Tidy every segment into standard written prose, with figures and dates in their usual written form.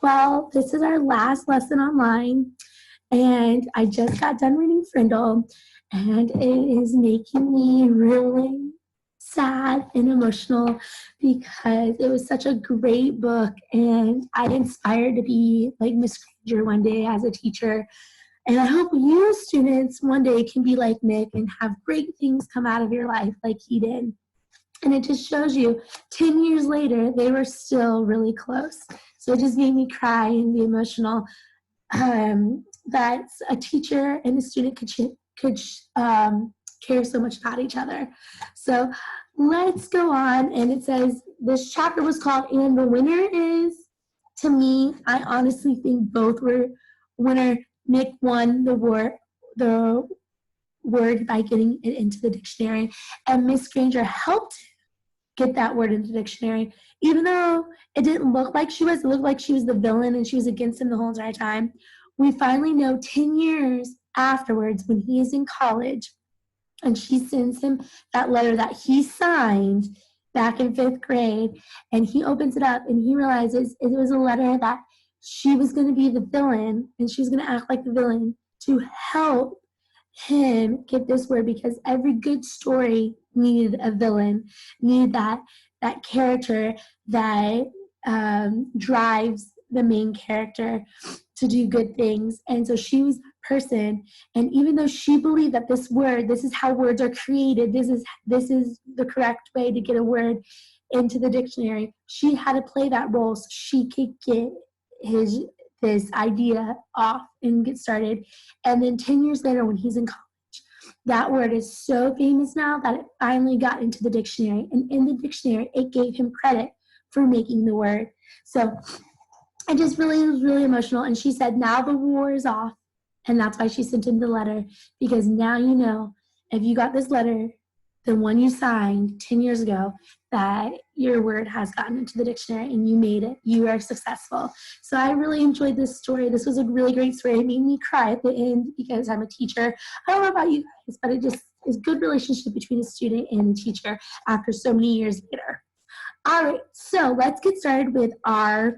Well, this is our last lesson online, and I just got done reading Frindle, and it is making me really sad and emotional because it was such a great book, and I inspired to be like Miss Granger one day as a teacher. And I hope you students one day can be like Nick and have great things come out of your life like he did. And it just shows you 10 years later, they were still really close. So it just made me cry and be emotional that a teacher and a student could care so much about each other. So let's go on. And it says, this chapter was called, and the winner is, to me, I honestly think both were winner. Nick won the word by getting it into the dictionary, and Miss Granger helped get that word into the dictionary. Even though it didn't look like she was, it looked like she was the villain and she was against him the whole entire time. We finally know 10 years afterwards when he is in college and she sends him that letter that he signed back in 5th grade, and he opens it up and he realizes it was a letter that she was going to be the villain and she was going to act like the villain to help him get this word, because every good story needed a villain, needed that character that drives the main character to do good things. And so she was a person, and even though she believed that this word, this is how words are created, this is the correct way to get a word into the dictionary, she had to play that role so she could get this idea off and get started. And then 10 years later when he's in college, that word is so famous now that it finally got into the dictionary, and in the dictionary it gave him credit for making the word. So I just really was really emotional, and she said now the war is off, and that's why she sent him the letter, because now you know, if you got this letter, the one you signed 10 years ago, that your word has gotten into the dictionary and you made it. You are successful. So I really enjoyed this story. This was a really great story. It made me cry at the end because I'm a teacher. I don't know about you guys, but it just is a good relationship between a student and a teacher after so many years later. All right, so let's get started with our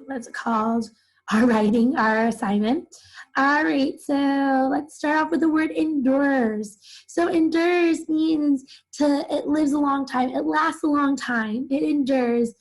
what's it called? Our writing, our assignment. All right, so let's start off with the word endures. So endures means it lives a long time. It lasts a long time. It endures.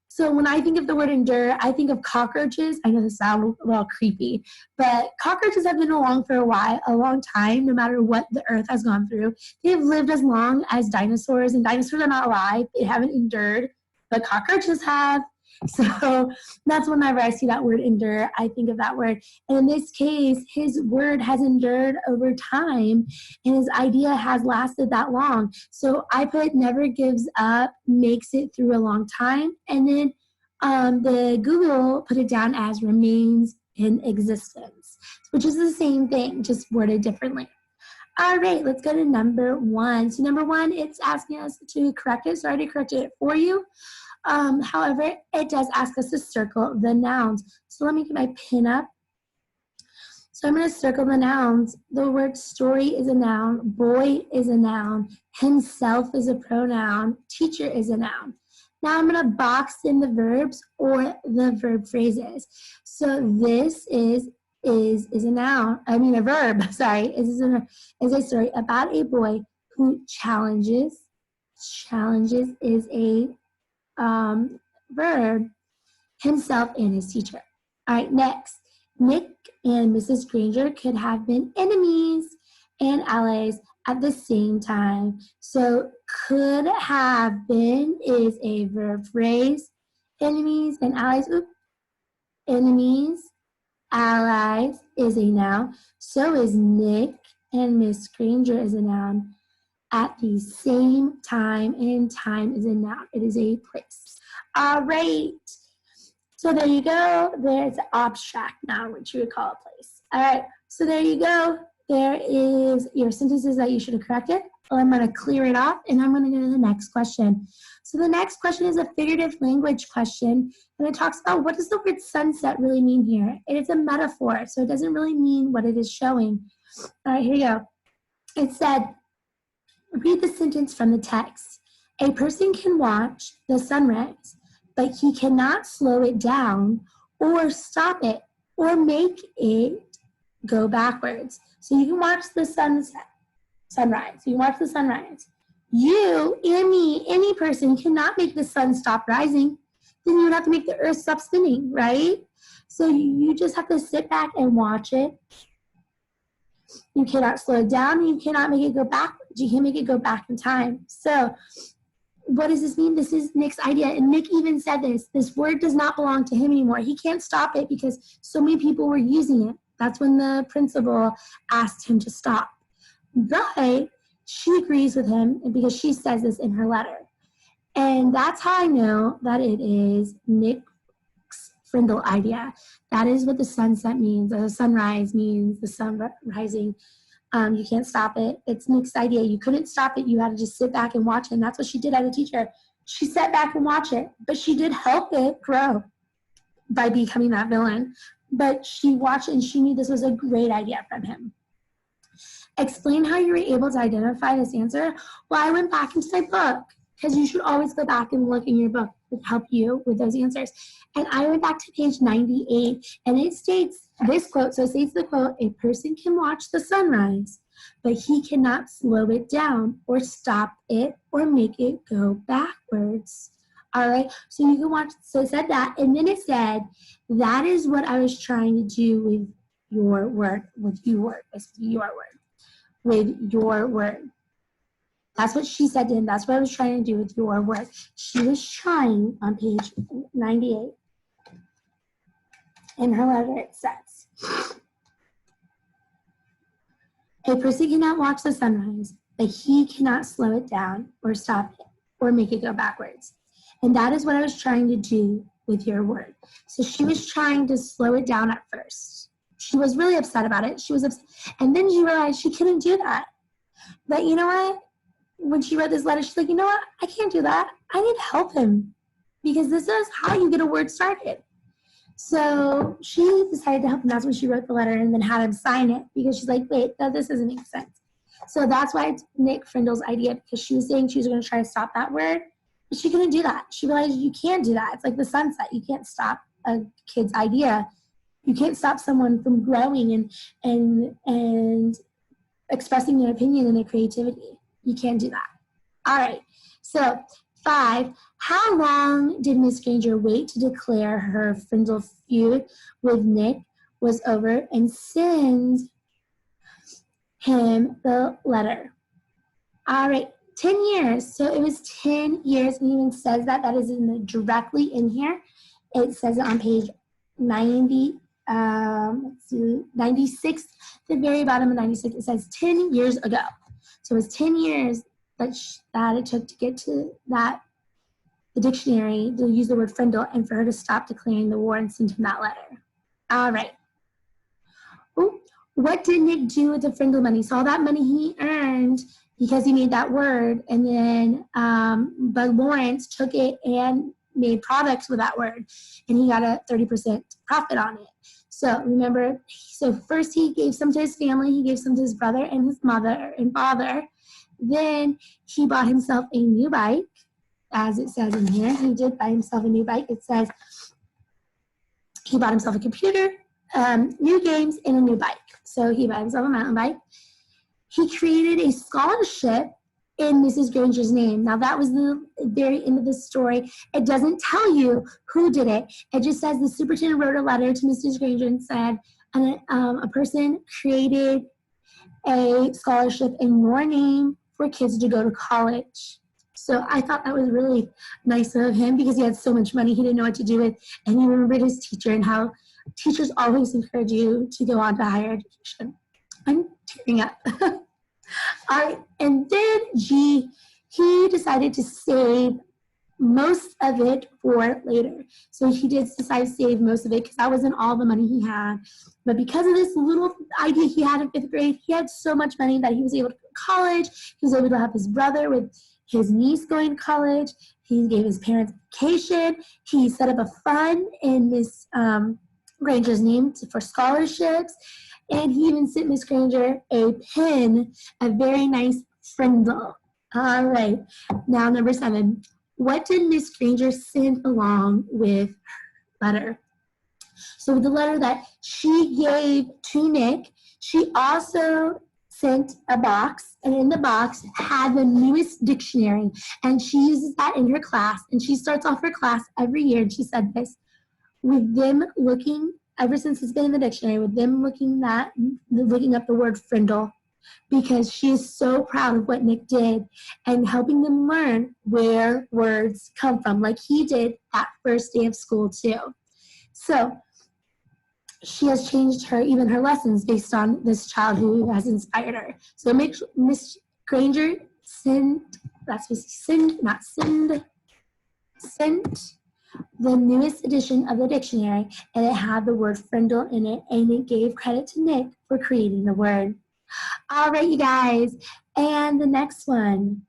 So when I think of the word endure, I think of cockroaches. I know this sounds a little creepy, but cockroaches have been along for a long time, no matter what the earth has gone through. They've lived as long as dinosaurs, and dinosaurs are not alive. They haven't endured, but cockroaches have. So that's whenever I see that word endure, I think of that word. And in this case, his word has endured over time, and his idea has lasted that long. So I put never gives up, makes it through a long time. And then the Google put it down as remains in existence, which is the same thing, just worded differently. All right, let's go to number 1. So number 1, it's asking us to correct it. So I already corrected it for you. However, it does ask us to circle the nouns. So let me get my pin up. So I'm going to circle the nouns. The word story is a noun. Boy is a noun. Himself is a pronoun. Teacher is a noun. Now I'm going to box in the verbs or the verb phrases. So this is a noun. I mean a verb. Sorry, is a story about a boy who challenges. Challenges is a verb, himself and his teacher. All right, next. Nick and Mrs. Granger could have been enemies and allies at the same time. So could have been is a verb phrase. Enemies and allies. Enemies, allies is a noun. So is Nick and Miss Granger is a noun. At the same time, and time is a noun. It is a place. All right. So there you go. There's an abstract noun, which you would call a place. All right. So there you go. There is your sentences that you should have corrected. Well, I'm going to clear it off, and I'm going to go to the next question. So the next question is a figurative language question, and it talks about what does the word sunset really mean here? It is a metaphor, so it doesn't really mean what it is showing. All right, here you go. It said, read the sentence from the text. A person can watch the sunrise, but he cannot slow it down or stop it or make it go backwards. So you can watch the sunrise. You can watch the sunrise. You and me, any person cannot make the sun stop rising. Then you would have to make the earth stop spinning, right? So you just have to sit back and watch it. You cannot slow it down. You cannot make it go backwards. You can't make it go back in time. So what does this mean? This is Nick's idea. And Nick even said this. This word does not belong to him anymore. He can't stop it because so many people were using it. That's when the principal asked him to stop. But she agrees with him because she says this in her letter. And that's how I know that it is Nick's Frindle idea. That is what the sunset means, or the sunrise means, the sun rising. You can't stop it. It's Nick's idea. You couldn't stop it. You had to just sit back and watch it. And that's what she did as a teacher. She sat back and watched it. But she did help it grow by becoming that villain. But she watched and she knew this was a great idea from him. Explain how you were able to identify this answer. Well, I went back into my book, because you should always go back and look in your book to help you with those answers. And I went back to page 98, and it states this quote. So it states the quote, a person can watch the sunrise, but he cannot slow it down or stop it or make it go backwards. All right, so you can watch, so it said that, and then it said, that is what I was trying to do with your word, with your word. That's what she said to him. That's what I was trying to do with your work. She was trying, on page 98, in her letter it says, a person cannot watch the sunrise, but he cannot slow it down or stop it or make it go backwards. And that is what I was trying to do with your word. So she was trying to slow it down at first. She was really upset about it. She was upset. And then she realized she couldn't do that. But you know what? When she read this letter, she's like, you know what? I can't do that. I need to help him because this is how you get a word started. So she decided to help him. That's when she wrote the letter and then had him sign it because she's like, wait, this doesn't make sense. So that's why it's Nick Frindle's idea, because she was saying she was going to try to stop that word, but she couldn't do that. She realized you can't do that. It's like the sunset. You can't stop a kid's idea. You can't stop someone from growing and expressing their opinion and their creativity. You can't do that. All right. So 5, how long did Miss Granger wait to declare her Frindle feud with Nick was over and send him the letter? All right. 10 years. So it was 10 years, and even says that. That is directly in here. It says it on page 90. Let's see, 96, the very bottom of 96, it says 10 years ago. So it was 10 years that it took to get to the dictionary to use the word Frindle and for her to stop declaring the war and send him that letter. All right. Ooh, what did Nick do with the Frindle money? So all that money he earned because he made that word, and then but Lawrence took it and made products with that word, and he got a 30% profit on it. So remember, so first he gave some to his family, he gave some to his brother and his mother and father. Then he bought himself a new bike, as it says in here. He did buy himself a new bike. It says he bought himself a computer, new games, and a new bike. So he bought himself a mountain bike. He created a scholarship in Mrs. Granger's name. Now that was the very end of the story. It doesn't tell you who did it. It just says the superintendent wrote a letter to Mrs. Granger and said a person created a scholarship in your name for kids to go to college. So I thought that was really nice of him because he had so much money he didn't know what to do with, and he remembered his teacher and how teachers always encourage you to go on to higher education. I'm tearing up. All right, and then he decided to save most of it for later. So he did decide to save most of it because that wasn't all the money he had. But because of this little idea he had in 5th grade, he had so much money that he was able to go to college. He was able to help his brother with his niece going to college. He gave his parents vacation. He set up a fund in Miss Granger's name for scholarships. And he even sent Miss Granger a pin, a very nice Frindle. All right. Now, number 7. What did Miss Granger send along with her letter? So the letter that she gave to Nick, she also sent a box, and in the box had the newest dictionary, and she uses that in her class, and she starts off her class every year, and she said this, with them looking, ever since it's been in the dictionary, with them looking up the word Frindle, because she is so proud of what Nick did and helping them learn where words come from, like he did that first day of school too. So she has changed even her lessons based on this child who has inspired her. So Miss Granger sent the newest edition of the dictionary, and it had the word Frindle in it, and it gave credit to Nick for creating the word. All right, you guys, and the next one.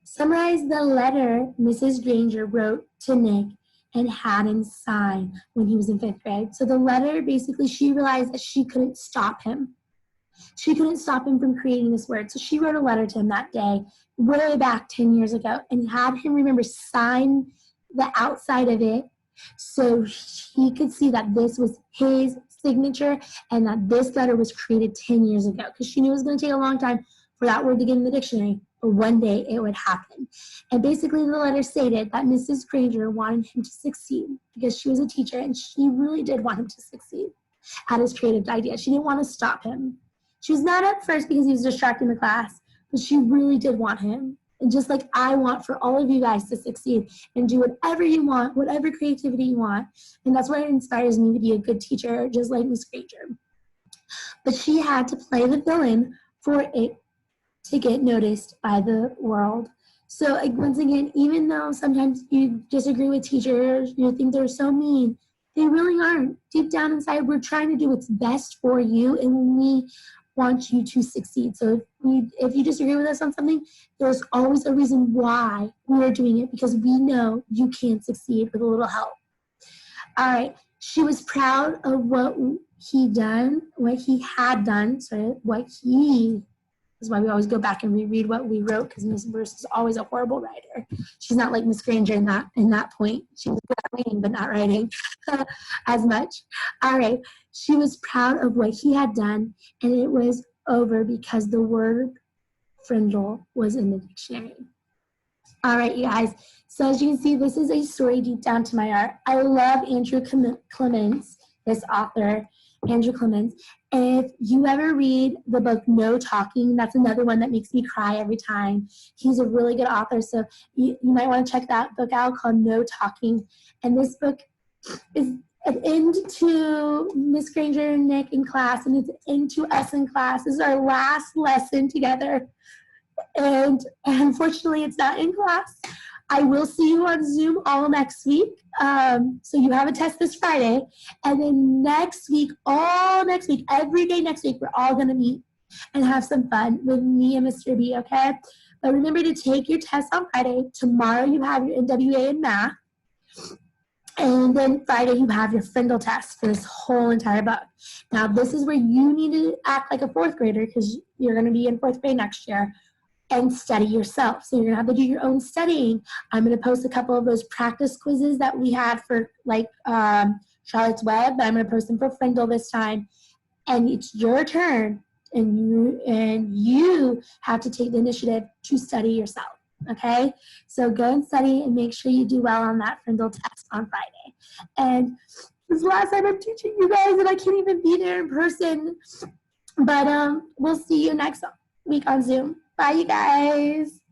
Summarize the letter Mrs. Granger wrote to Nick and had him sign when he was in 5th grade. So the letter, basically, she realized that she couldn't stop him. She couldn't stop him from creating this word. So she wrote a letter to him that day, way back 10 years ago, and had him, remember, sign the outside of it so he could see that this was his signature and that this letter was created 10 years ago, because she knew it was going to take a long time for that word to get in the dictionary, but one day it would happen. And basically the letter stated that Mrs. Granger wanted him to succeed because she was a teacher and she really did want him to succeed at his creative idea. She didn't want to stop him. She was mad at first because he was distracting the class, but she really did want him. And just like I want for all of you guys to succeed and do whatever you want, whatever creativity you want. And that's what inspires me to be a good teacher, just like Miss Granger. But she had to play the villain for it to get noticed by the world. So once again, even though sometimes you disagree with teachers, you think they're so mean, they really aren't. Deep down inside, we're trying to do what's best for you, and we want you to succeed. So if you disagree with us on something, there's always a reason why we're doing it, because we know you can succeed with a little help. All right. She was proud of what he had done. That's why we always go back and reread what we wrote, because Miss Bruce is always a horrible writer. She's not like Miss Granger in that point. She was good at reading, but not writing as much. All right. She was proud of what he had done, and it was over because the word Frindle was in the dictionary. All right, you guys. So as you can see, this is a story deep down to my heart. I love Andrew Clements, this author, Andrew Clements. If you ever read the book No Talking, that's another one that makes me cry every time. He's a really good author, so you might want to check that book out, called No Talking. And this book is an end to Miss Granger and Nick in class, and it's an end to us in class. This is our last lesson together. And unfortunately, it's not in class. I will see you on Zoom all next week. So you have a test this Friday. And then next week, every day next week, we're all going to meet and have some fun with me and Mr. B, okay? But remember to take your test on Friday. Tomorrow you have your NWA in math. And then Friday you have your Frindle test for this whole entire book. Now this is where you need to act like a 4th grader, because you're going to be in 4th grade next year, and study yourself. So you're going to have to do your own studying. I'm going to post a couple of those practice quizzes that we had for Charlotte's Web, but I'm going to post them for Frindle this time. And it's your turn, and you have to take the initiative to study yourself. Okay? So go and study and make sure you do well on that Frindle test on Friday. And this is the last time I'm teaching you guys, and I can't even be there in person. But we'll see you next week on Zoom. Bye, you guys.